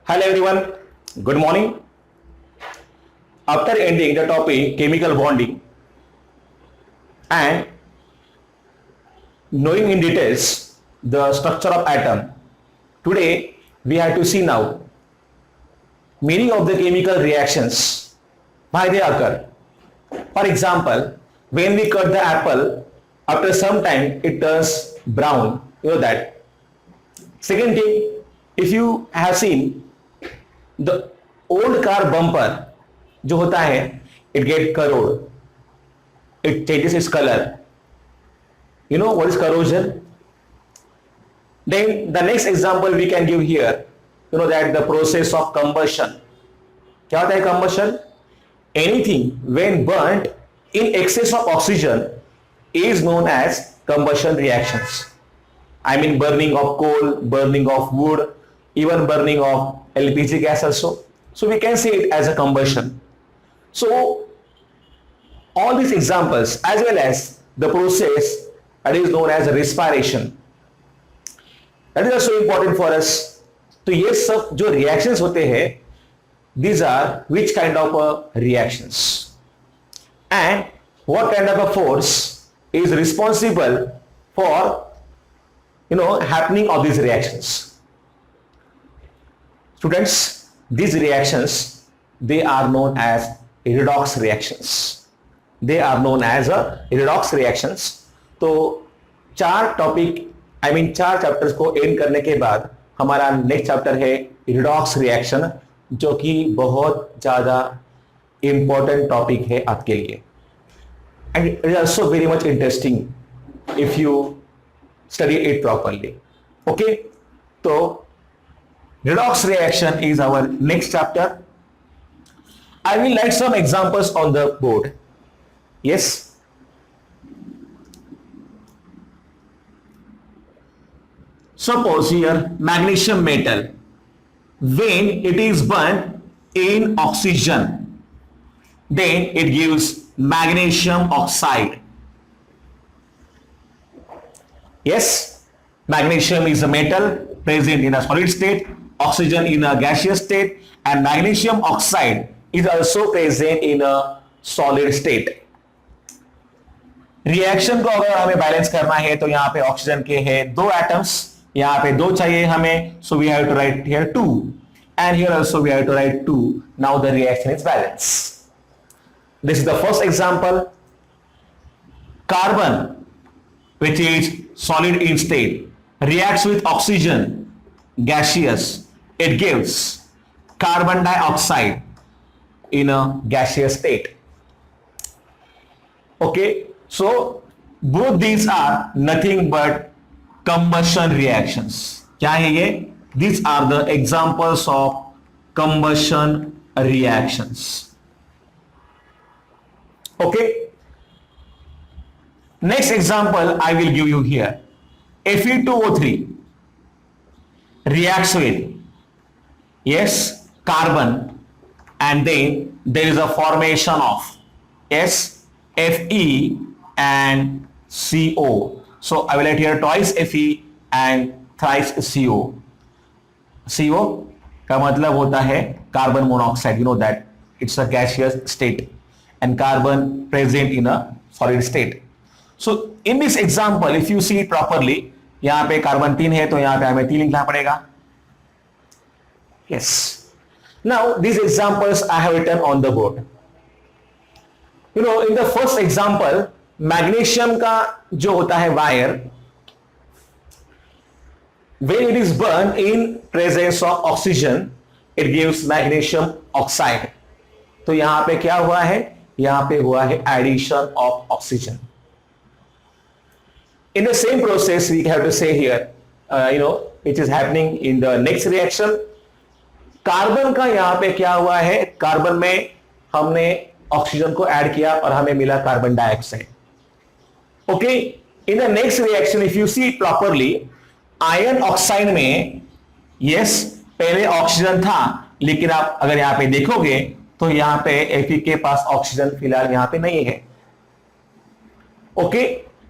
Hello everyone, good morning. After ending the topic chemical bonding and knowing in details the structure of atom, today we have to see now meaning of the chemical reactions, why they occur. For example, when we cut the apple, after some time it turns brown, you know that. Second thing, if you have seen the old car bumper जो होता है, it get corrode, it changes its color. You know what is corrosion? Then the next example we can give here, you know that the process of combustion. क्या होता है combustion? Anything when burnt in excess of oxygen is known as combustion reactions. I mean burning of coal, burning of wood, even burning of LPG gas also. So we can say it as a combustion. So all these examples as well as the process that is known as respiration, that is also important for us. तो ये सब जो reactions होते हैं, these are which kind of reactions and what kind of a force is responsible for happening of these reactions. Students, these reactions, they are known as redox reactions. They are known as redox reactions. तो चार chapters को and करने के बाद हमारा next chapter है redox reaction, जो कि बहुत ज्यादा इंपॉर्टेंट टॉपिक है आपके लिए and it is also very much interesting if you study it properly. Okay, so redox reaction is our next chapter. I will write some examples on the board. Yes, suppose here magnesium metal, when it is burnt in oxygen, then it gives magnesium oxide. Yes, magnesium is a metal present in a solid state, oxygen in a gaseous state, and magnesium oxide is also present in a solid state. Reaction को अगर हमें balance करना है तो यहाँ पे oxygen के हैं दो एटम्स, यहाँ पे दो चाहिए हमें, so we have to write here 2 and here also we have to write 2. Now the reaction is balanced. This is the first example. Carbon, which is solid in state, reacts with oxygen, gaseous. It gives carbon dioxide in a gaseous state. Okay, so both these are nothing but combustion reactions. क्या है ये? These are the examples of combustion reactions. Okay. Next example I will give you here. Fe2O3 reacts with, yes, carbon, and then there is a formation of, yes, Fe and CO. So I will write here twice Fe and thrice CO. CO का मतलब होता है carbon monoxide. You know that it's a gaseous state and carbon present in a solid state. So in this example, if you see it properly, यहाँ पे carbon 3 है तो यहाँ पे हमें 3 लिखना पड़ेगा. Yes. Now these examples I have written on the board. You know, in the first example, magnesium का जो होता है wire, when it is burned in presence of oxygen, it gives magnesium oxide. तो यहाँ पे क्या हुआ है? यहाँ पे हुआ है addition of oxygen. In the same process, we have to say here, which is happening in the next reaction. Carbon का यहाँ पे क्या हुआ है? कार्बन में हमने ऑक्सीजन को ऐड किया और हमें मिला carbon dioxide. Okay, in the next reaction if you see properly, iron oxide में, यस, पहले ऑक्सीजन था, लेकिन आप अगर यहाँ पे देखोगे तो यहाँ पे Fe के पास ऑक्सीजन फिलहाल यहाँ पे नहीं है. Okay,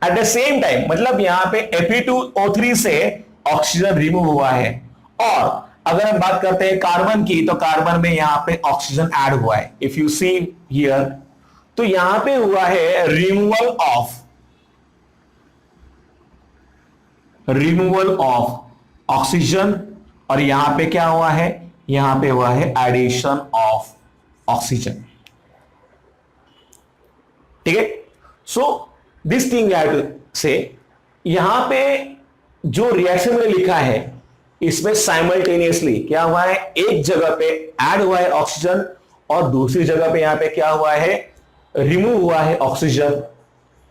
eight the same time मतलब यहाँ पे Fe2O3 से ऑक्सीजन रिमूव हुआ है और अगर हम बात करते हैं कार्बन की, तो कार्बन में यहां पे ऑक्सीजन ऐड हुआ है। इफ यू सी हियर, तो यहां पे हुआ है रिमूवल ऑफ ऑक्सीजन, और यहां पे क्या हुआ है, यहां पे हुआ है एडिशन ऑफ ऑक्सीजन। ठीक है, so this thing I to say, यहां पे जो रिएक्शन मैंने लिखा है इसमें साइमल्टेनियसली क्या हुआ है, एक जगह पे ऐड हुआ है ऑक्सीजन और दूसरी जगह पे यहां पे क्या हुआ है, रिमूव हुआ है oxygen.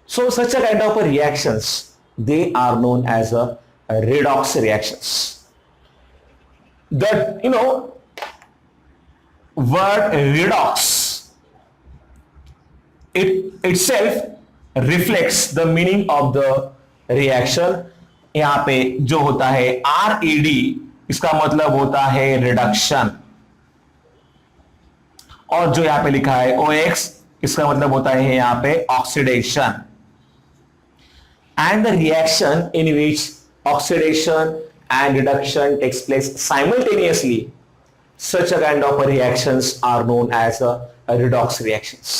So such a kind of reactions, they are known as a redox reactions. The word redox, it itself reflects the meaning of the reaction. यहां पे जो होता है RED, इसका मतलब होता है रिडक्शन, और जो यहां पे लिखा है OX, इसका मतलब होता है यहां पे oxidation. And the reaction in which oxidation and reduction takes place simultaneously, such a kind of reactions are known as a redox reactions.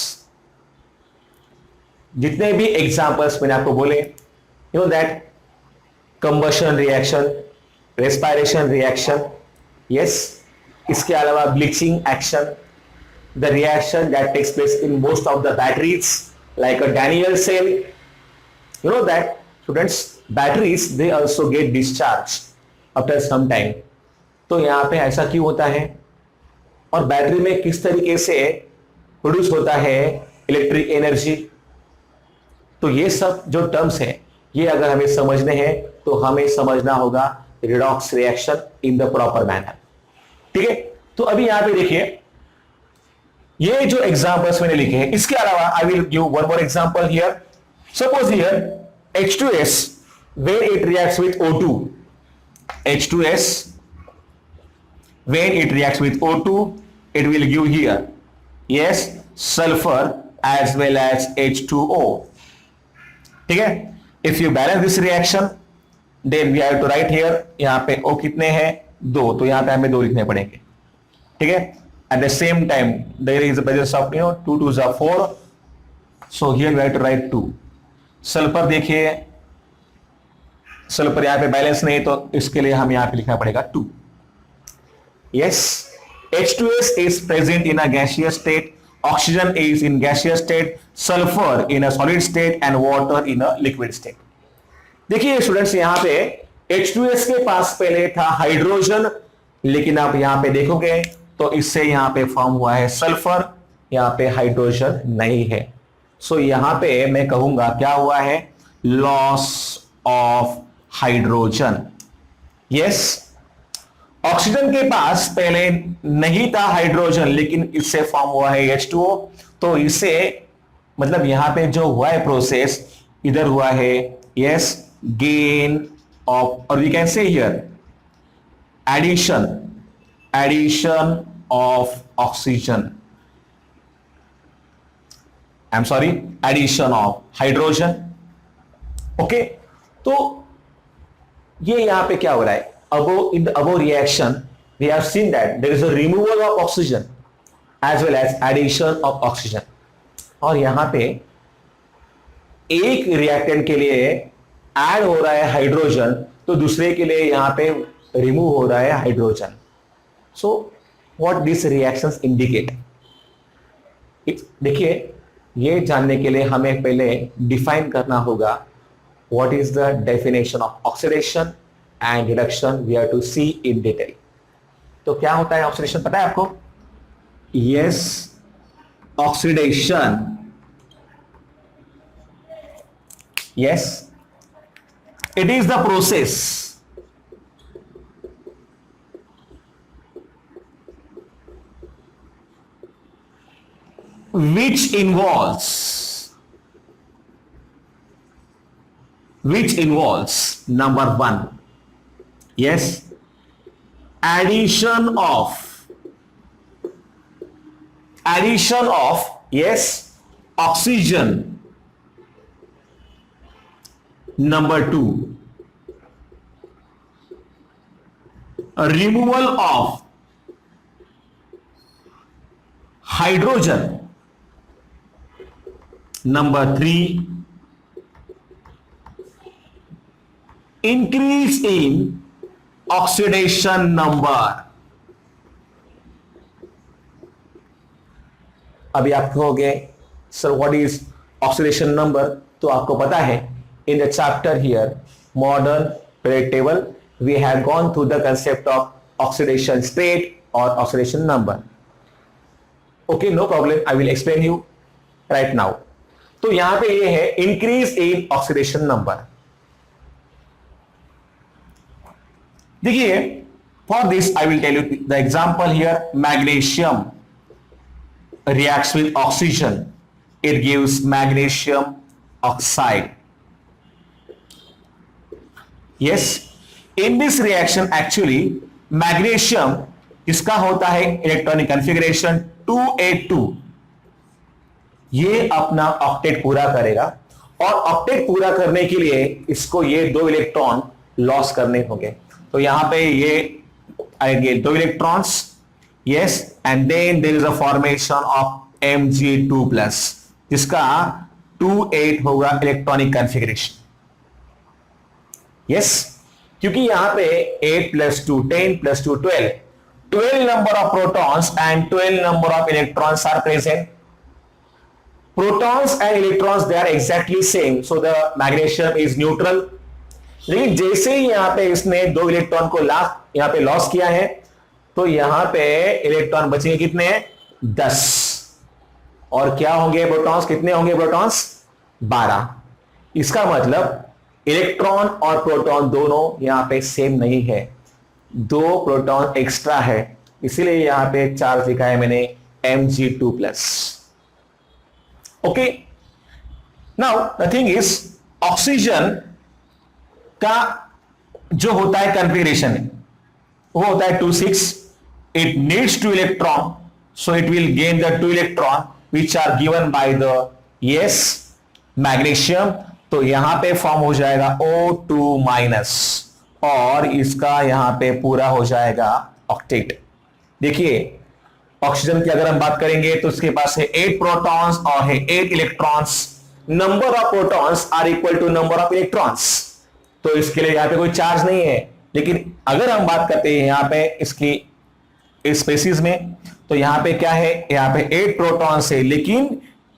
जितने भी एग्जांपल्स मैंने आपको बोले, you know that combustion reaction, respiration reaction, yes, इसके अलावा bleaching action, the reaction that takes place in most of the batteries like a Daniell cell. You know that students, batteries they also get discharged after some time. तो यहाँ पे ऐसा क्यों होता है, और बैटरी में किस तरीके से प्रोड्यूस होता है इलेक्ट्रिक एनर्जी, तो ये सब जो टर्म्स हैं ये अगर हमें समझने हैं तो हमें समझना होगा redox reaction in the proper manner. ठीक है, तो अभी यहां पे देखिए ये जो एग्जांपल्स मैंने लिखे हैं, इसके अलावा I will give one more example here. Suppose here H2S, when it reacts with O2, H2S when it reacts with O2, it will give here, yes, sulfur as well as H2O. ठीक है, if you balance this reaction, then we have to write here, यहाँ पे O कितने हैं, 2, तो यहाँ पे हमें 2 लिखने पड़ेंगे। ठीक है, at the same time there is the presence of 2 2s are 4, so here we have to write 2. Sulphur देखिए, सल्फर यहां पे बैलेंस नहीं, तो इसके लिए हम यहां पे लिखना पड़ेगा 2। Yes, H2S is present in a gaseous state, oxygen is in gaseous state, sulfur in a solid state and water in a liquid state. देखिए स्टूडेंट्स, यहां पे H2S के पास पहले था हाइड्रोजन, लेकिन आप यहां पे देखोगे तो इससे यहां पे फॉर्म हुआ है सल्फर, यहां पे हाइड्रोजन नहीं है। सो यहां पे मैं कहूंगा क्या हुआ है, loss of hydrogen. Yes, oxygen के पास पहले नहीं था हाइड्रोजन, लेकिन इससे फॉर्म हुआ है H2O, तो इससे मतलब यहां पे जो हुआ है प्रोसेस, इधर हुआ है यस गेन ऑफ, और we can say here addition of oxygen, I am sorry, addition of hydrogen. Okay, तो ये यहां पे क्या हो रहा है, above in the above reaction we have seen that there is a removal of oxygen as well as addition of oxygen, और यहां पे एक रिएक्टेंट के लिए ऐड हो रहा है हाइड्रोजन, तो दूसरे के लिए यहां पे रिमूव हो रहा है hydrogen. So what this reactions indicate, देखिए ये जानने के लिए हमें पहले डिफाइन करना होगा what is the definition of oxidation and reduction, we have to see in detail. तो क्या होता है ऑक्सीडेशन, पता है आपको? Yes, oxidation, yes, it is the process which involves number 1, yes, addition of yes oxygen, number 2 removal of hydrogen. Number 3, increase in oxidation number. अभी आप कहोगे sir what is oxidation number, तो आपको पता है in the chapter here modern period table we have gone through the concept of oxidation state और oxidation number. Okay, no problem, I will explain you right now. तो यहां पे ये है इंक्रीज इन ऑक्सीडेशन नंबर. देखिए, for this I will tell you the example here. Magnesium reacts with oxygen, it gives magnesium oxide. Yes, in this reaction actually magnesium इसका होता है electronic configuration 2A2. ये अपना ऑक्टेट पूरा करेगा और octet पूरा करने के लिए इसको ये 2 इलेक्ट्रॉन लॉस करने होंगे. तो यहां पे ये आएंगे 2 electrons. Yes, and then there is a formation of Mg2 plus जिसका 2,8 होगा इलेक्ट्रॉनिक कॉन्फ़िगरेशन. Yes, क्योंकि यहां पे 8 plus 2 10 plus 2 12 number of protons and 12 number of electrons are present. Protons and electrons they are exactly same, so the magnesium is neutral. लेकिन जैसे ही यहां पे इसने 2 इलेक्ट्रॉन को यहां पे लॉस किया है तो यहां पे इलेक्ट्रॉन बचेंगे कितने? 10. और क्या होंगे प्रोटॉन्स? कितने होंगे प्रोटॉन्स? 12. इसका मतलब इलेक्ट्रॉन और प्रोटॉन दोनों यहां पे सेम नहीं है, 2 प्रोटॉन एक्स्ट्रा है, इसीलिए यहां पे चार्ज लिखा है मैंने Mg2+. Okay, now the thing is oxygen का जो होता है कॉन्फ़िगरेशन वो होता है 2,6. it needs 2 electron, so it will gain the 2 electron which are given by the yes magnesium. तो यहां पे फॉर्म हो जाएगा O2- और इसका यहां पे पूरा हो जाएगा ऑक्टेट. देखिए ऑक्सीजन की अगर हम बात करेंगे तो इसके पास है 8 प्रोटॉन्स और है 8 electrons. Number of protons are equal to number of electrons. तो इसके लिए यहां पे कोई चार्ज नहीं है. लेकिन अगर हम बात करते हैं यहां पे इसकी स्पेसीज में, तो यहां पे क्या है? यहां पे 8 प्रोटॉन्स है लेकिन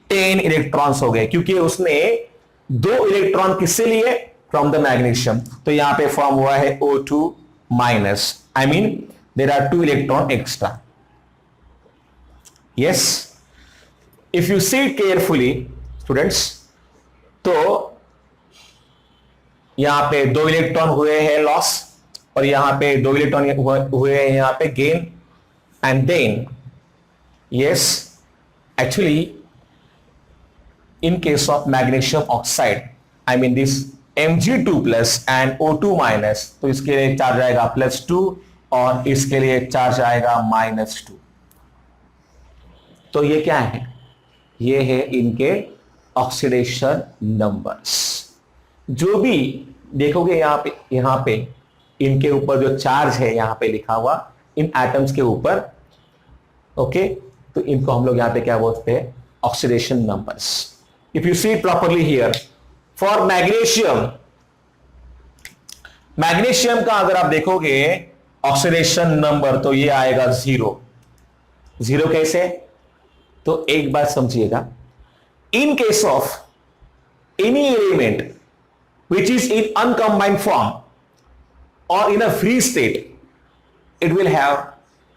10 इलेक्ट्रॉन्स हो गए क्योंकि उसने 2 इलेक्ट्रॉन किससे लिए? From the magnesium. तो यहां पे फॉर्म हुआ है O2-. I mean there are 2 electron extra. Yes, if you see carefully students, तो यहां पे 2 इलेक्ट्रॉन हुए हैं लॉस और यहां पे 2 इलेक्ट्रॉन हुए हैं यहां पे gain. And then, yes, actually, in case of magnesium oxide, I mean this Mg2+ and O2-, तो इसके लिए चार्ज आएगा +2 और इसके लिए चार्ज आएगा -2. तो ये क्या है? ये है इनके ऑक्सीडेशन नंबर्स. जो भी देखोगे यहां पे इनके ऊपर जो चार्ज है यहां पे लिखा हुआ इन एटम्स के ऊपर. ओके, तो इनको हम लोग यहां पे क्या बोलते हैं? Oxidation numbers. If you see properly here for magnesium का अगर आप देखोगे ऑक्सीडेशन नंबर तो ये आएगा 0. 0 कैसे? तो एक बात समझिएगा, in case of any element which is in uncombined form or in a free state, it will have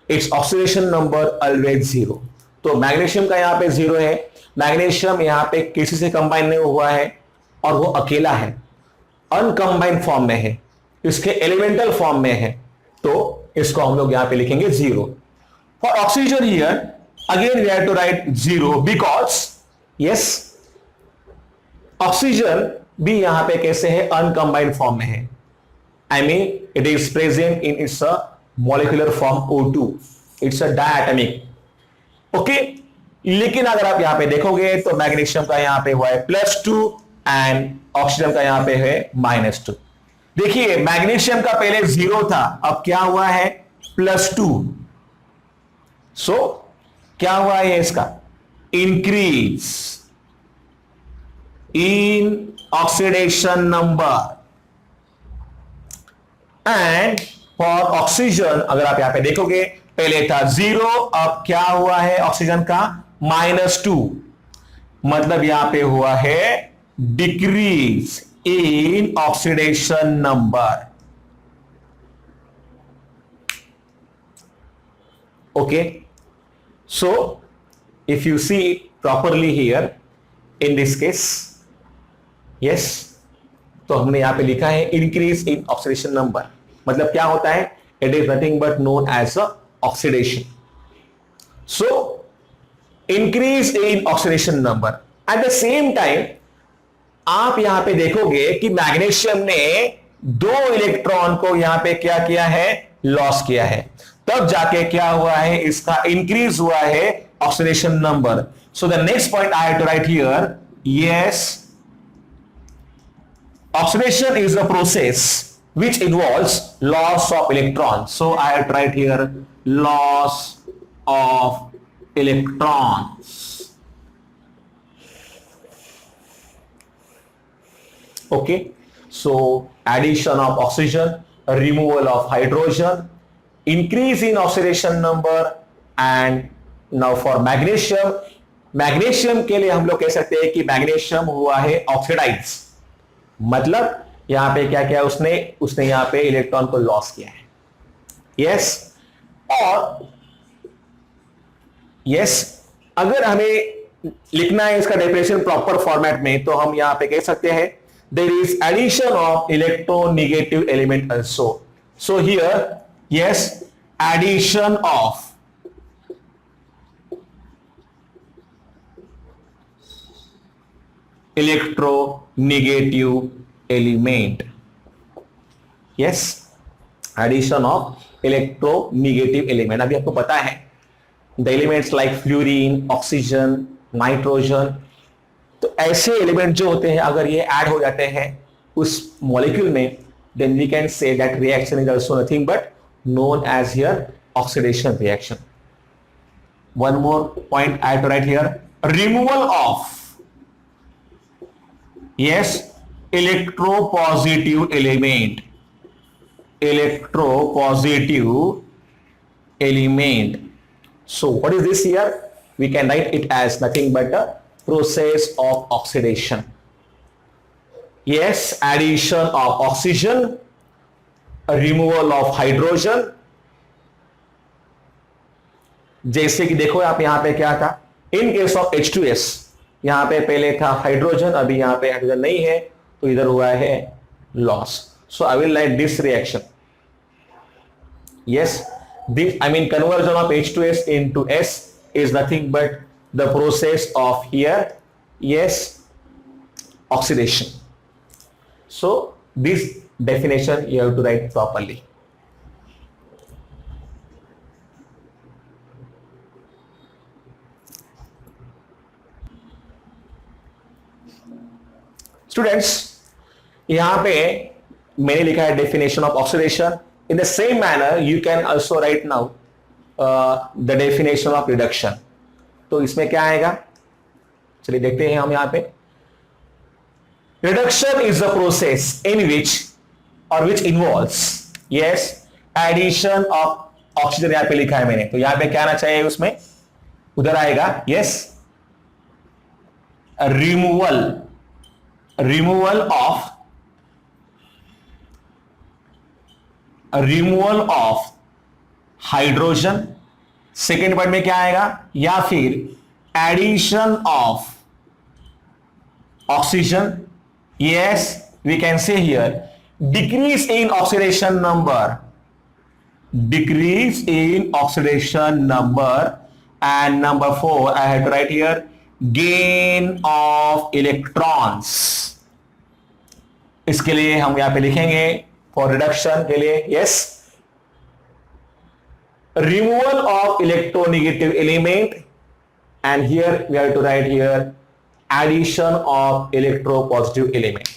its oxidation number always 0. तो मैग्नीशियम का यहां पे 0 है. मैग्नीशियम यहां पे किसी से कंबाइन नहीं हुआ है और वो अकेला है, अनकंबाइंड फॉर्म में है, इसके एलिमेंटल फॉर्म में है, तो इसको हम लोग यहां पे लिखेंगे 0. For oxygen here again we have to write 0 because yes oxygen भी यहां पे कैसे है? अनकंबाइंड फॉर्म में है. I mean it is present in its molecular form O2. It's a diatomic. Okay, लेकिन अगर आप यहां पे देखोगे तो मैग्नीशियम का यहां पे हुआ है +2 एंड ऑक्सीजन का यहां पे है -2. देखिए मैग्नीशियम का पहले 0 था, अब क्या हुआ है +2। सो क्या हुआ है इसका increase in oxidation number. And for oxygen अगर आप यहां पे देखोगे पहले था 0, अब क्या हुआ है ऑक्सीजन का -2, मतलब यहां पे हुआ है decrease in oxidation number. Okay, so if you see properly here in this case, yes, तो हमने यहां पे लिखा है इंक्रीज इन ऑक्सीडेशन नंबर, मतलब क्या होता है, it is nothing but known as a oxidation. So increase in oxidation number. At the same time आप यहां पे देखोगे कि मैग्नीशियम ने 2 इलेक्ट्रॉन को यहां पे क्या किया है, लॉस किया है, तब जाके क्या हुआ है, इसका इंक्रीज हुआ है oxidation number. So the next point I have to write here, yes, oxidation is a process which involves loss of electrons. So I have to write here loss of electrons. Okay, so addition of oxygen, removal of hydrogen, increase in oxidation number, and now for magnesium, magnesium के लिए हम लोग कह सकते हैं कि magnesium हुआ है ऑक्सीडाइज, मतलब यहां पे क्या किया उसने यहां पे इलेक्ट्रॉन को लॉस किया है। यस, और यस, अगर हमें लिखना है इसका डेफिनेशन प्रॉपर फॉर्मेट में, तो हम यहां पे कह सकते हैं there is addition of electronegative element also. So here, yes, addition of electronegative element. Yes, addition of electronegative element. अभी आपको पता है the elements like fluorine, oxygen, nitrogen, तो ऐसे एलिमेंट जो होते हैं अगर ये ऐड हो जाते हैं उस मॉलिक्यूल में, then we can say that reaction is also nothing but known as here oxidation reaction. One more point I have to write here, removal of, yes, electropositive element. Electropositive element. So what is this here? We can write it as nothing but a process of oxidation. Yes, addition of oxygen, removal of hydrogen. जैसे कि देखो आप यहां पे क्या था, in case of H2S यहां पे पहले था हाइड्रोजन, अभी यहां पे हाइड्रोजन नहीं है, तो इधर हुआ है loss. So I will write this reaction, yes, this I mean conversion of H2S into S is nothing but the process of here, yes, oxidation. So this definition you have to write properly. Students, यहां पे मैंने लिखा है definition of oxidation. In the same manner you can also right now the definition of reduction. तो इसमें क्या आएगा, चलिए देखते हैं हम यहां पे। Reduction is the process in which और which involves, yes, addition of oxygen, यहां पे लिखा है मैंने, तो यहां पे क्या आना चाहिए, उसमें उधर आएगा, yes, removal of hydrogen. Second word में क्या आएगा, या फिर addition of oxygen, yes, we can say here decrease in oxidation number, decrease in oxidation number, and number 4 I have to write here gain of electrons. इसके लिए हम यहां पे लिखेंगे फॉर रिडक्शन के लिए yes, removal of electronegative element, and here we have to write here addition of electropositive element.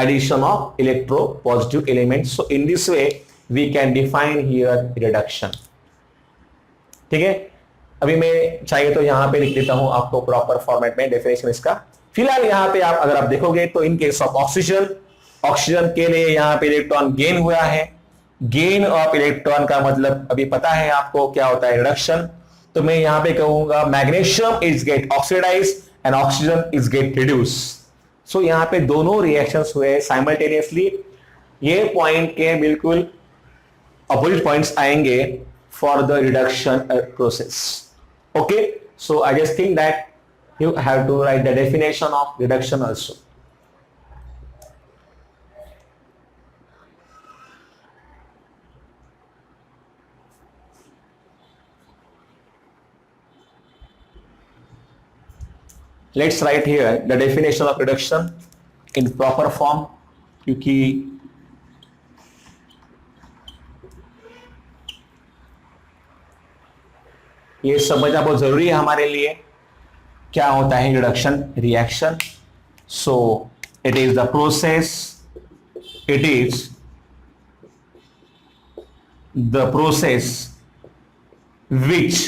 addition of electropositive elements. So in this way we can define here reduction. ठीक है, अभी मैं चाहिए तो यहां पे लिख देता हूं आपको प्रॉपर फॉर्मेट में डेफिनेशन इसका. फिलहाल यहां पे आप अगर आप देखोगे तो इन केस ऑफ ऑक्सीजन के लिए यहां पे इलेक्ट्रॉन गेन हुआ है. गेन ऑफ इलेक्ट्रॉन का मतलब अभी पता है आपको क्या होता है, रिडक्शन. तो मैं यहां पे कहूंगा magnesium is get oxidize and oxygen is get reduce. So यहां पे दोनों रिएक्शंस हुए साइमल्टेनियसली. ये पॉइंट के बिल्कुल अपोजिट पॉइंट्स आएंगे for the reduction process. Okay, so I just think that you have to write the definition of reduction also. Let's write here the definition of reduction in proper form, क्योंकि ये समझना बहुत जरूरी है हमारे लिए. क्या होता है reduction reaction? So it is the process, it is the process which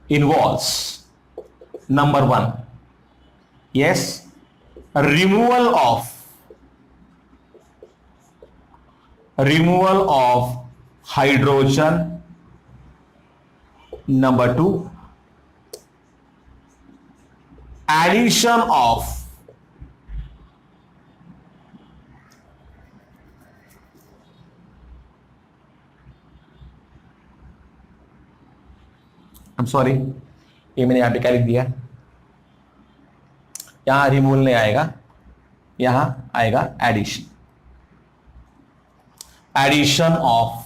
involves number 1, yes, removal of hydrogen. Number 2, addition of ये मैंने यहां पे क्या लिख दिया, यहां रिमूवल नहीं आएगा, यहां आएगा addition of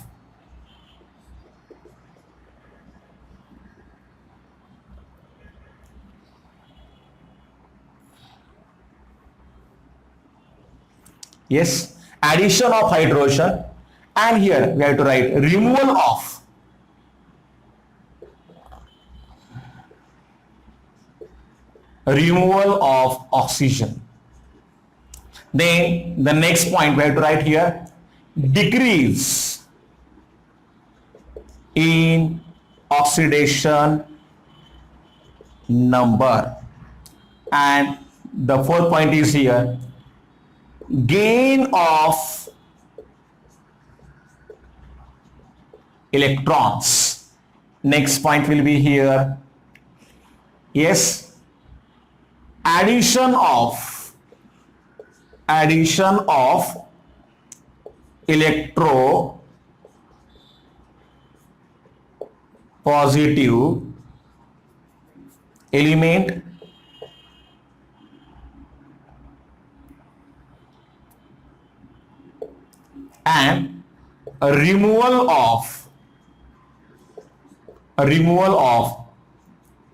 yes, addition of hydrogen, and here we have to write removal of oxygen. Then the next point we have to write here decrease in oxidation number, and the fourth point is here gain of electrons. Next point will be here, yes, addition of electropositive element and a removal of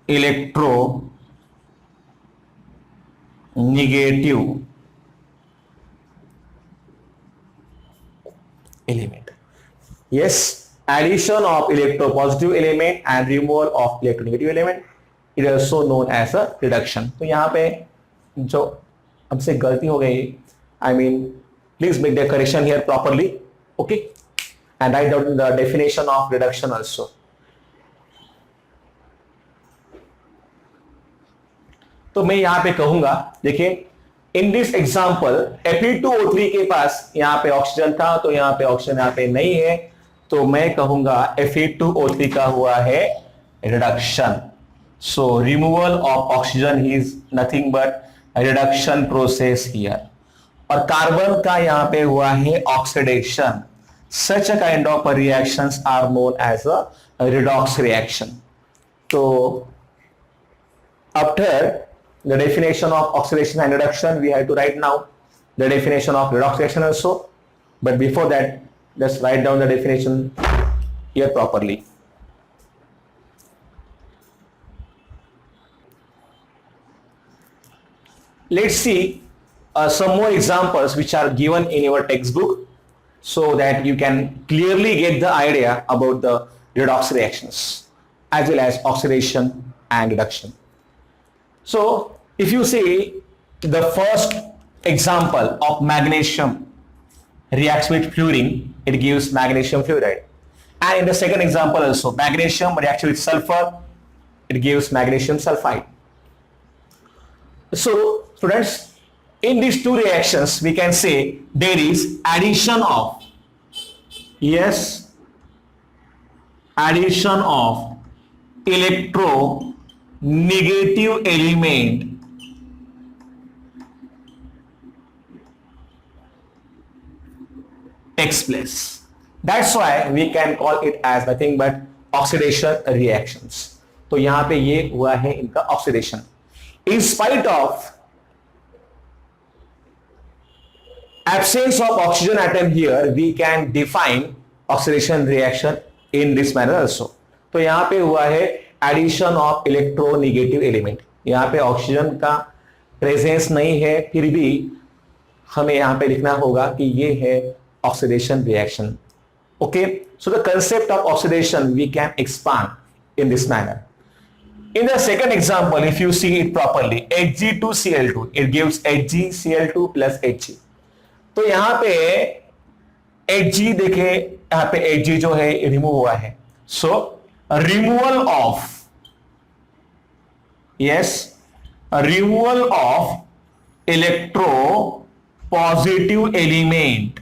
electronegative element. Yes, addition of electropositive element and removal of electronegative element, it is also known as a reduction. तो यहाँ पे जो हमसे गलती हो गई, I mean please make the correction here properly, okay, and write down the definition of reduction also. तो मैं यहां पे कहूंगा, देखिए इन दिस एग्जांपल Fe2O3 के पास यहां पे ऑक्सीजन था, तो यहां पे ऑक्सीजन यहां पे नहीं है, तो मैं कहूंगा Fe2O3 का हुआ है reduction. So removal of oxygen is nothing but reduction process here. और कार्बन का यहां पे हुआ है oxidation. Such a kind of reactions are known as a redox reaction. So after the definition of oxidation and reduction, we have to write now the definition of redox reaction also, but before that let's write down the definition here properly. Let's see some more examples which are given in your textbook so that you can clearly get the idea about the redox reactions as well as oxidation and reduction. So if you see the first example of magnesium reacts with fluorine, it gives magnesium fluoride. And in the second example also, magnesium reacts with sulfur, it gives magnesium sulfide. So students, in these two reactions we can say there is addition of, yes, addition of electronegative element takes place. That's why we can call it as nothing but oxidation reactions. तो यहां पे ये हुआ है इनका oxidation. In spite of absence of oxygen atom here, we can define oxidation reaction in this manner also. तो यहां पे हुआ है एडिशन ऑफ इलेक्ट्रोनेगेटिव एलिमेंट. यहां पे ऑक्सीजन का प्रेजेंस नहीं है, फिर भी हमें यहां पे लिखना होगा कि ये है oxidation reaction. Okay, so the concept of oxidation we can expand in this manner. In the second example, if you see it properly, Hg2Cl2, it gives HgCl2 plus Hg. तो यहां पे Hg देखे, यहां पे Hg जो है remove हुआ है. So removal of, yes, removal of electropositive element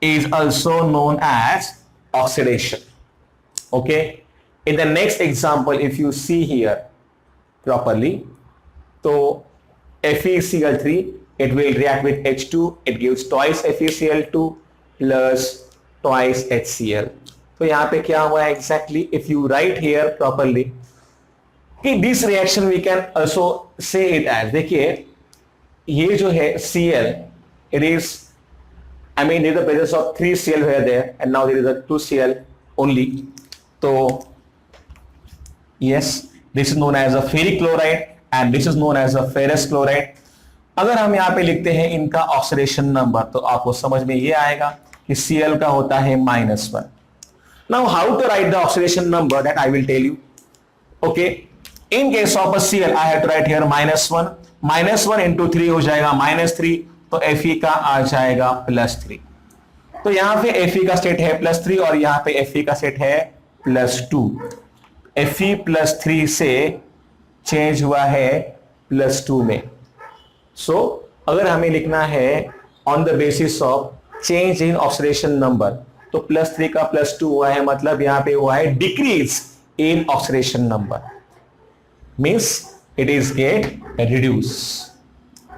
is also known as oxidation. Okay, in the next example, if you see here properly, so FeCl3, it will react with H2, it gives twice FeCl2 plus twice HCl. तो यहाँ पे क्या हुआ है exactly? If you write here properly, कि this reaction we can also say it as, देखिए ये जो है Cl, it is, I mean, there is the presence of 3 Cl here there, and now there is a 2 Cl only. So yes, this is known as a ferric chloride and this is known as a ferrous chloride. अगर हम यहाँ पे लिखते हैं इनका oxidation number, तो आपको समझ में ये आएगा कि Cl का होता है -1. Now how to write the oxidation number, that I will tell you. Okay, in case of a Cl, I have to write here -1. -1 into 3 हो जाएगा -3, तो Fe का आ जाएगा +3. तो यहां पे Fe का स्टेट है +3 और यहां पे Fe का स्टेट है +2. Fe +3 से चेंज हुआ है +2 में. सो अगर हमें लिखना है on the basis of change in oxidation number, तो +3 का +2 हुआ है, मतलब यहां पे हुआ है decrease in oxidation number, means it is get reduce.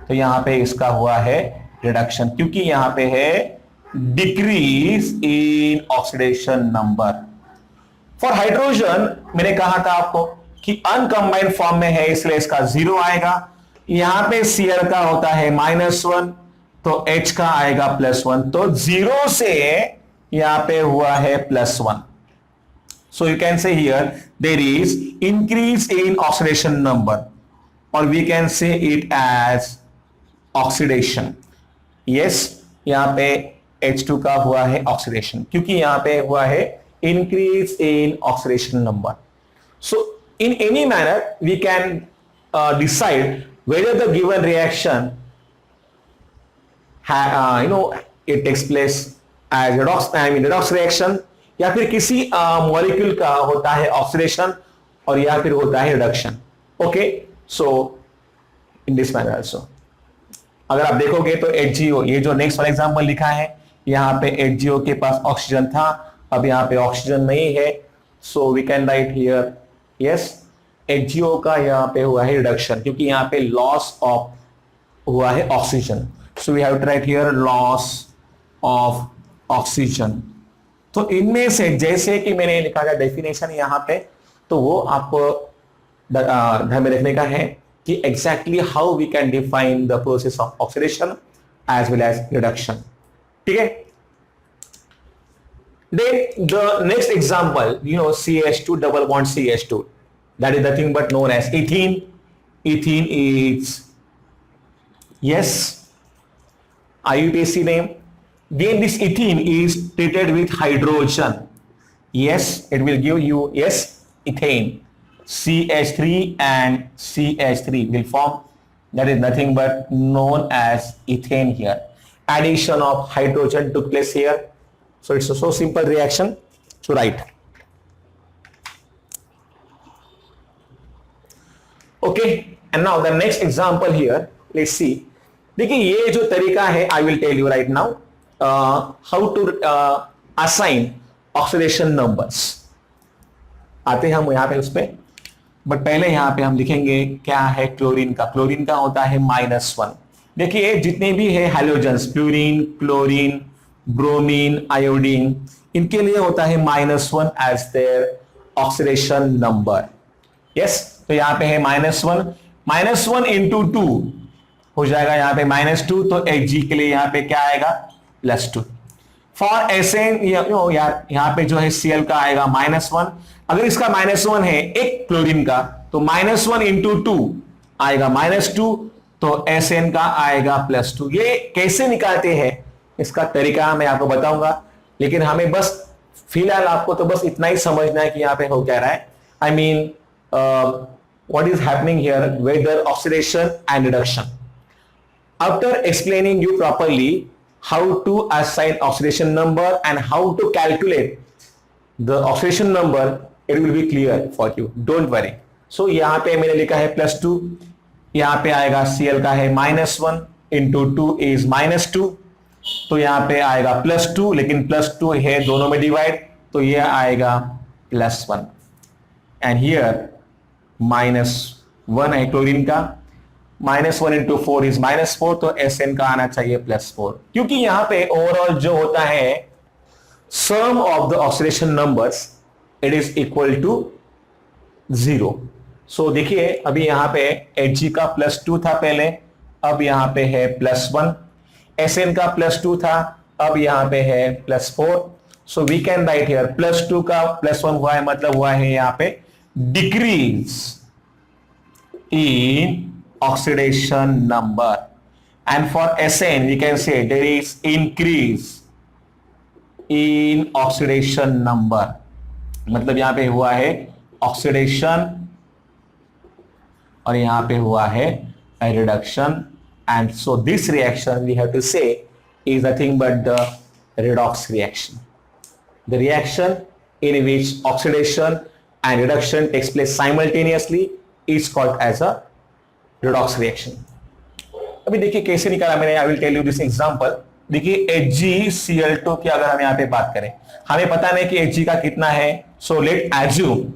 तो यहां पे इसका हुआ है रिडक्शन, क्योंकि यहां पे है decrease in oxidation number. For hydrogen मैंने कहा था आपको कि अनकंबाइंड फॉर्म में है, इसलिए इसका 0 आएगा. यहां पे Cl का होता है -1, तो H का आएगा +1, तो 0 से यहां पे हुआ है +1. So you can say here there is increase in oxidation number, or we can say it as oxidation. Yes, यहाँ पे H2 का हुआ है oxidation, क्योंकि यहाँ पे हुआ है increase in oxidation number. So in any manner we can decide whether the given reaction it takes place as redox reaction, या फिर किसी मॉलिक्यूल का होता है ऑक्सीडेशन और या फिर होता है reduction. Okay, so in this manner also अगर आप देखोगे तो HgO, ये जो नेक्स्ट वाला एग्जांपल लिखा है, यहाँ पे HgO के पास ऑक्सीजन था, अब यहाँ पे ऑक्सीजन नहीं है, so we can write here yes HgO का यहाँ पे हुआ है रिडक्शन, क्योंकि यहाँ पे लॉस ऑफ हुआ है oxygen. So we have to write here loss of oxygen. तो इनमें से जैसे कि मैंने लिखा था डेफिनेशन यहाँ पे, तो वो आपको ध्यान में रखने का है कि exactly how we can define the process of oxidation as well as reduction. ठीक है. Then the next example, CH2 double bond CH2, that is nothing but known as ethene. Ethene is, yes, IUPAC name. Then this ethene is treated with hydrogen. Yes, it will give you, yes, ethane. CH3 and CH3 will form that is nothing but known as ethane here. Addition of hydrogen took place here. So it's a so simple reaction to write. Okay, and now the next example here, let's see. देखिए ये जो तरीका है, I will tell you right now how to assign oxidation numbers. आते हैं हम यहाँ पे उस पे, बट पहले यहाँ पे हम लिखेंगे क्या है क्लोरीन का. क्लोरीन का होता है -1. देखिए जितने भी है halogens, fluorine, chlorine, bromine, iodine, इनके लिए होता है -1 as their oxidation number. Yes, तो यहाँ पे है -1 इंटू 2 हो जाएगा यहाँ पे -2, तो Hg के लिए यहाँ पे क्या आएगा +2. फॉर एसएन यार यहाँ पे जो है Cl का आएगा -1. अगर इसका -1 है एक क्लोरीन का, तो -1 इंटू 2 आएगा -2, तो Sn का आएगा +2. ये कैसे निकालते हैं इसका तरीका मैं आपको बताऊंगा, लेकिन हमें बस फिलहाल आपको तो बस इतना ही समझना है कि यहाँ पे हो क्या रहा है. I mean what is happening here, whether oxidation and reduction. After explaining you properly how to assign oxidation number and how to calculate the oxidation number, it will be clear for you, don't worry. So यहाँ पे मैंने लिखा है +2, यहाँ पे आएगा Cl का है -1 इंटू 2 इज -2, तो यहाँ पे आएगा +2, लेकिन +2 है दोनों में डिवाइड, तो ये आएगा +1. एंड हियर -1 है क्लोरीन का, -1 इंटू 4 इज -4, तो Sn का आना चाहिए +4. क्योंकि यहां पे ओवरऑल जो होता है sum of the oxidation numbers, it is equal to 0. So देखिए अभी यहां पे Hg का +2 था पहले, अब यहां पे है +1. Sn का +2 था, अब यहां पे है +4. So we can write here +2 का +1 हुआ है, मतलब हुआ है यहां पे decrease in oxidation number, and for Sn we can say there is increase in oxidation number. मतलब यहां पे हुआ है ऑक्सीडेशन और यहां पे हुआ है reduction, and so this reaction we have to say is nothing but the redox reaction. The reaction in which oxidation and reduction takes place simultaneously is called as a redox reaction. अभी देखिए कैसे निकाला मैंने, I will tell you this example. देखिए HgCl2 की अगर हम यहाँ पे बात करें, हमें पता नहीं कि Hg का कितना है, so let assume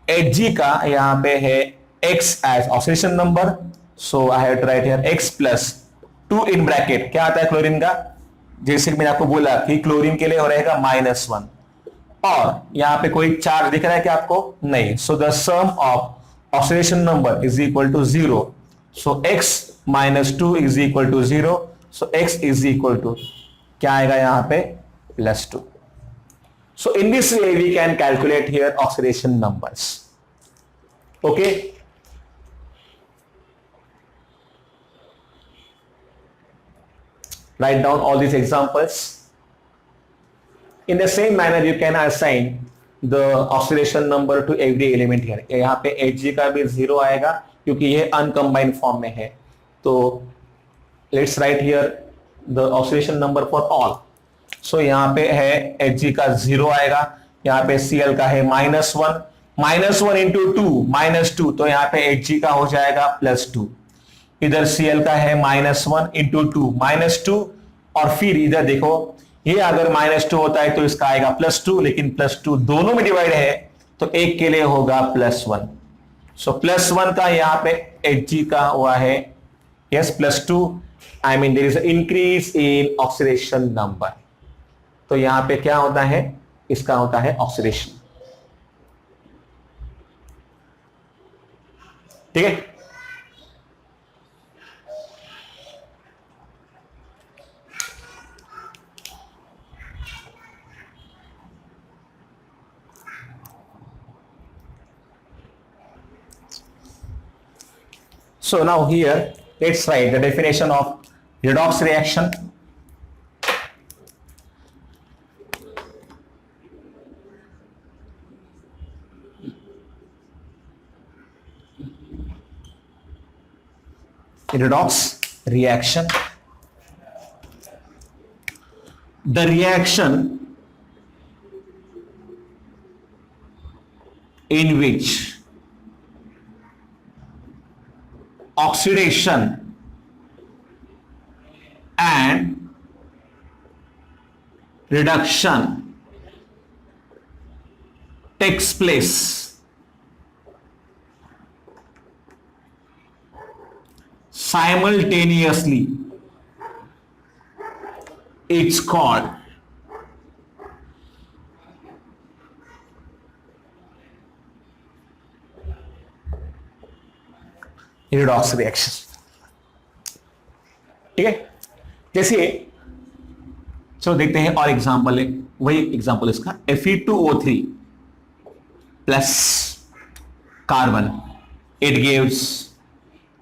Hg का यहाँ पे है X as oxidation number, so I have to write here X plus 2 in bracket. क्या आता है क्लोरीन का, जैसे कि मैंने आपको बोला कि क्लोरीन के लिए हो रहेगा -1, और यहां पे कोई चार्ज दिख रहा है क्या आपको, नहीं. So the sum of oxidation number is equal to 0. So x -2 is equal to 0. So x is equal to क्या आएगा यहां पे +2. So in this way we can calculate here oxidation numbers. Okay, write down all these examples. In the same manner you can assign the oxidation number to every element here. यहाँ पे Hg का भी 0 आएगा क्योंकि ये अनकम्बाइंड form में है. तो let's write here the oxidation number for all. So यहाँ पे है Hg का 0 आएगा, यहाँ पे Cl का है -1, -1 इंटू 2 -2, तो यहाँ पे Hg का हो जाएगा +2. इधर Cl का है -1 इंटू 2 -2, और फिर इधर देखो ये अगर -2 होता है तो इसका आएगा +2, लेकिन +2 दोनों में डिवाइड है, तो एक के लिए होगा +1. सो +1 का यहाँ पे Hg का हुआ है yes +2. I mean there is increase in oxidation number. तो यहाँ पे क्या होता है, इसका होता है ऑक्सीडेशन. ठीक है. So now here let's write the definition of redox reaction. redox reaction. The reaction in which oxidation and reduction takes place simultaneously, it's called redox reaction. ठीक है, जैसे चलो देखते हैं और एग्जांपल है, वही एग्जांपल इसका Fe2O3 plus carbon, it gives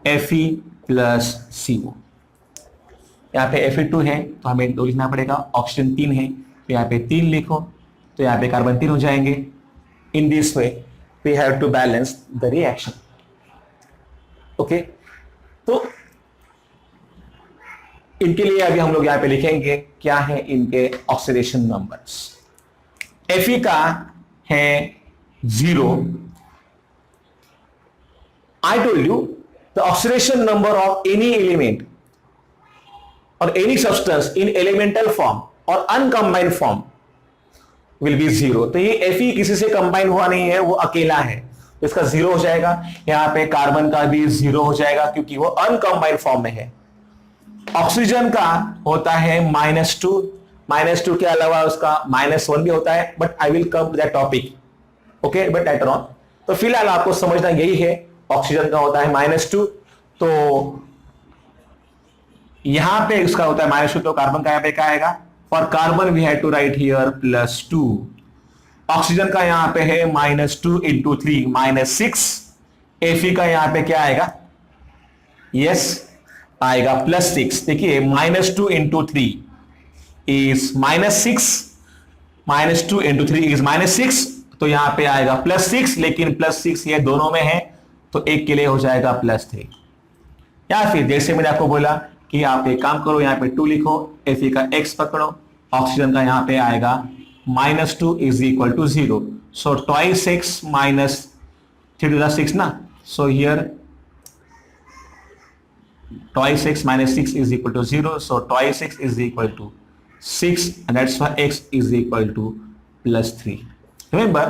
Fe plus CO. यहाँ पे Fe2 है तो हमें 2 लिखना पड़ेगा, ऑक्सीजन 3 है तो यहाँ पे 3 लिखो, तो यहाँ पे कार्बन 3 हो जाएंगे. In this way we have to balance the reaction. Okay, तो इनके लिए अभी हम लोग यहाँ पे लिखेंगे क्या है इनके ऑक्सीडेशन नंबर्स. Fe का है 0. I told you the oxidation number of any element or any substance in elemental form or uncombined form will be 0. तो ये Fe किसी से कंबाइन हुआ नहीं है, वो अकेला है, तो इसका 0 हो जाएगा. यहाँ पे कार्बन का भी 0 हो जाएगा क्योंकि वो अनकंबाइंड फॉर्म में है. ऑक्सीजन का होता है -2. -2 के अलावा उसका -1 भी होता है, but I will come to that topic. Okay, but later on. तो फिलहाल आपको समझना यही है, ऑक्सीजन का होता है -2. तो यहां पे उसका होता है -2, तो कार्बन का यहां पे क्या आएगा? For carbon we have to write here +2. Oxygen का यहां पे है -2 × 3 -6. Fe का यहां पे क्या आएगा? यस, आएगा +6. देखिए -2 × 3 इज -6, -2 × 3 इज -6, तो यहां पे आएगा +6, लेकिन +6 ये दोनों में है तो एक के लिए हो जाएगा +3. या फिर जैसे मैंने आपको बोला कि आप एक काम करो, यहां पे 2 लिखो, Fe का x पकड़ो, ऑक्सीजन का यहां पे आएगा -2 is equal to 0. So 2x minus 3 ना, so here 2x minus 6 is equal to 0. So 2x is equal to 6, and that's why x is equal to +3. Remember,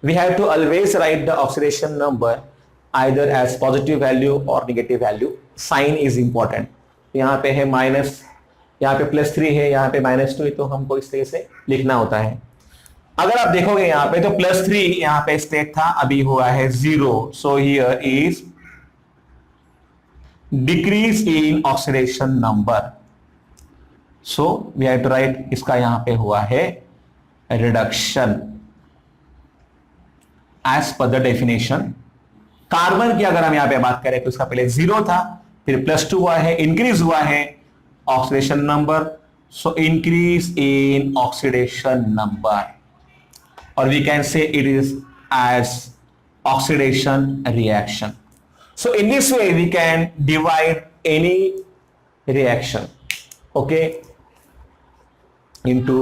we have to always write the oxidation number either as positive value or negative value. Sign is important. यहाँ पे है minus, यहाँ पे +3 है, यहाँ पे -2 है, तो हमको इस तरह से लिखना होता है. अगर आप देखोगे यहाँ पे तो +3 यहाँ पे स्टेट था, अभी हुआ है 0. So here is decrease in oxidation number. So we have to write, इसका यहां पे हुआ है reduction as per the definition. Carbon की अगर हम यहां पे बात करें तो इसका पहले 0 था, फिर +2 हुआ है, इंक्रीज हुआ है oxidation number. So increase in oxidation number, और we can say it is as oxidation reaction. So in this way we can divide any reaction, okay, into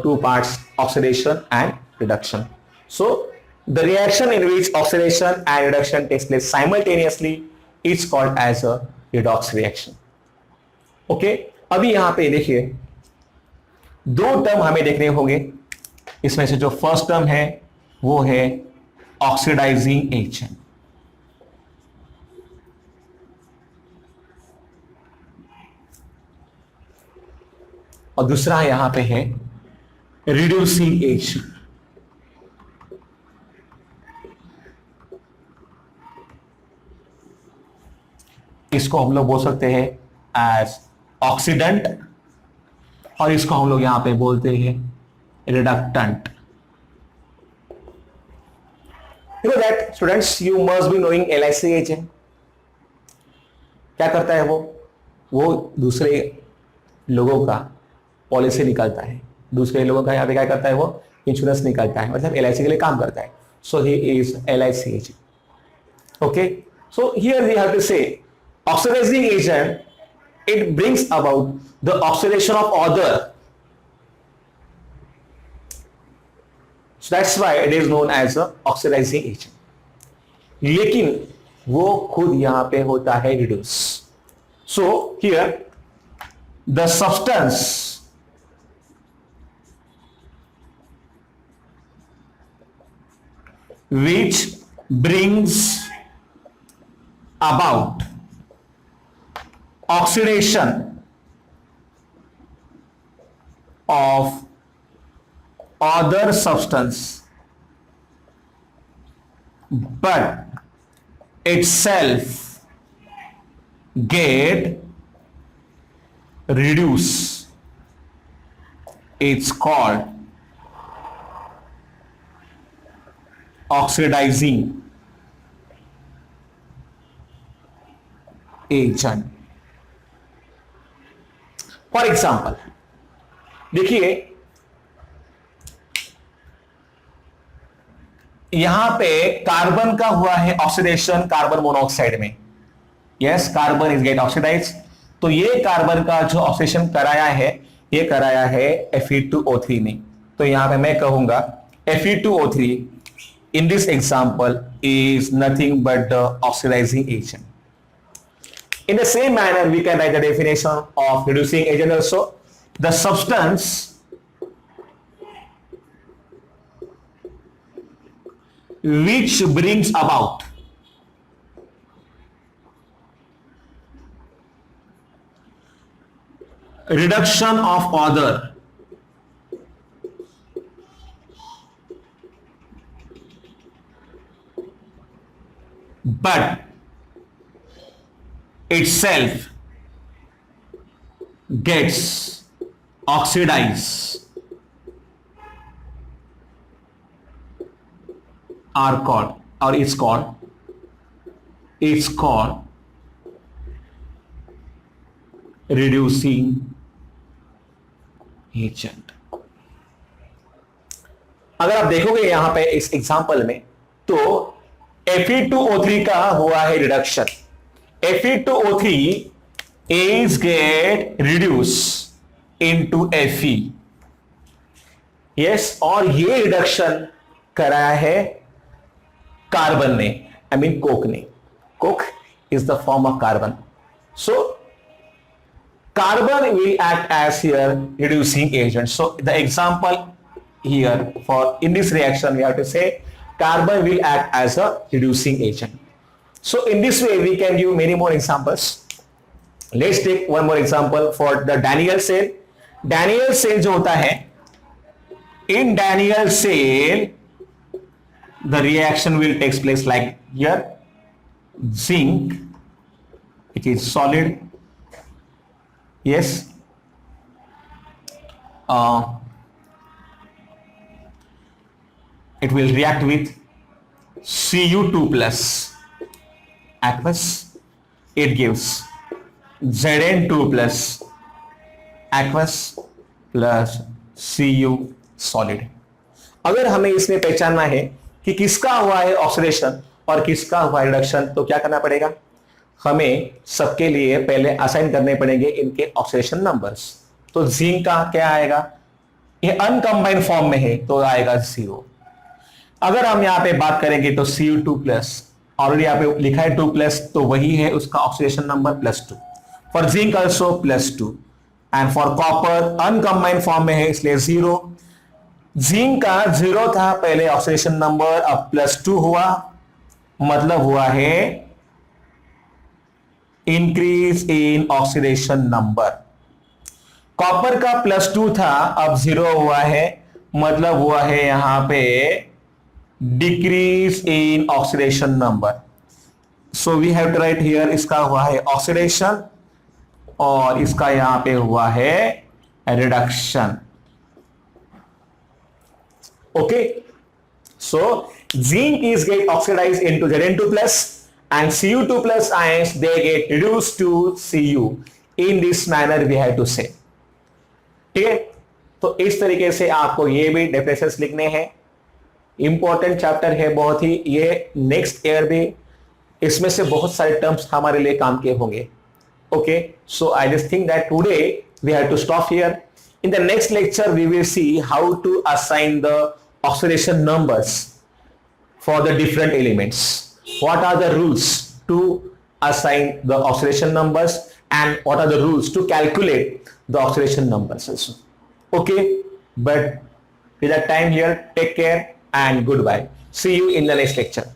two parts, oxidation and reduction. So the reaction in which oxidation and reduction takes place simultaneously is called as a redox reaction. Okay, अभी यहाँ पे देखिए 2 term हमें देखने होंगे. इसमें से जो फर्स्ट टर्म है वो है ऑक्सीडाइजिंग एजेंट, और दूसरा यहां पे है रिड्यूसिंग एजेंट. इसको हम लोग बोल सकते हैं एज ऑक्सीडेंट, और इसको हम लोग यहां पे बोलते हैं reductant. You know that students, you must be knowing LIC agent. क्या करता है वो दूसरे लोगों का पॉलिसी निकालता है, दूसरे लोगों का यहाँ पे क्या करता है, वो इंश्योरेंस निकालता है, मतलब LIC के लिए काम करता है. So he is LIC agent. Okay, so here we have to say oxidizing agent, it brings about the oxidation of other. So that's why it is known as a oxidizing agent. लेकिन वो खुद यहां पे होता है reduce. So here the substance which brings about oxidation of other substance but itself get reduced, it's called oxidizing agent. For example देखिए यहां पे कार्बन का हुआ है ऑक्सीडेशन कार्बन मोनोऑक्साइड में. Yes, carbon is get oxidize. तो ये carbon का जो ऑक्सीडेशन कराया है ये कराया है Fe2O3 ने. तो यहां पे मैं कहूंगा Fe2O3 in this example is nothing but the oxidizing agent. In the same manner, we can write the definition of reducing agent also. The substance which brings about reduction of other but itself gets oxidized are called or is called reducing agent. अगर आप देखोगे यहां पे इस example में तो Fe2O3 का हुआ है reduction. Fe2O3 is get reduced into Fe. yes, और ये रिडक्शन कराया है कार्बन ने, आई मीन कोक ने. Coke is the form of carbon. So carbon will act as here reducing agent. So the example here for in this reaction we have to say carbon will act as a reducing agent. So in this way we can give many more examples. Let's take one more example for the Daniell cell. Daniell cell जो होता है, in Daniell cell the reaction will take place like here. Zinc, it is solid. Yes, it will react with Cu2 plus aqueous. It gives Zn2 plus aqueous plus Cu solid. अगर हमें इसमें पहचानना है कि किसका हुआ है ऑक्सीडेशन और किसका हुआ रिडक्शन तो क्या करना पड़ेगा, हमें सबके लिए पहले असाइन करने पड़ेंगे इनके ऑक्सीडेशन नंबर्स. तो जिंक का क्या आएगा, ये अनकंबाइंड फॉर्म में है तो आएगा 0. अगर हम यहां पे बात करेंगे तो Cu2 प्लस ऑलरेडी यहां पे लिखा है 2 प्लस तो वही है उसका oxidation number +2. For zinc also +2 and for copper uncombined form में है इसलिए 0. जिंक का 0 था पहले ऑक्सीडेशन नंबर, अब +2 हुआ, मतलब हुआ है increase in oxidation number. Copper का +2 था अब 0 हुआ है, मतलब हुआ है यहां पे decrease in oxidation number. So we have to write here इसका हुआ है ऑक्सीडेशन और इसका यहां पे हुआ है reduction. Okay, so zinc is get oxidized into Zn2 plus and Cu2 plus ions they get reduced to Cu. In this manner we have to say. ठीक है, तो इस तरीके से आपको ये भी डेफिनेशंस लिखने हैं. इंपॉर्टेंट चैप्टर है बहुत ही, ये नेक्स्ट ईयर भी इसमें से बहुत सारे टर्म्स हमारे लिए काम के होंगे. Okay, so I just think that today we have to stop here. In the next lecture we will see how to assign the oxidation numbers for the different elements. What are the rules to assign the oxidation numbers and what are the rules to calculate the oxidation numbers also. Okay, but with that time here, take care and goodbye. See you in the next lecture.